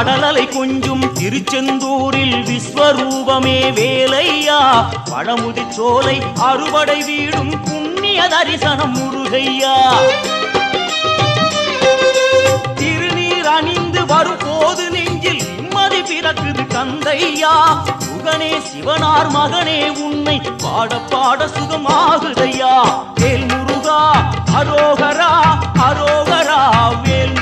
கடலலை கொஞ்சும் திருச்செந்தூரில் விஸ்வரூபமே வேலையா பழமுதி சோலை அறுபடை வீடும் புண்ணிய தரிசனம் முருகையா திருநீர் அணிந்து வரும் போது நெஞ்சில் நிம்மதி பிறக்குது கந்தையா சுகனே சிவனார் மகனே உன்னை பாட பாட சுகமாகுதையா வேல் முருகா அரோகரா அரோகரா வேல்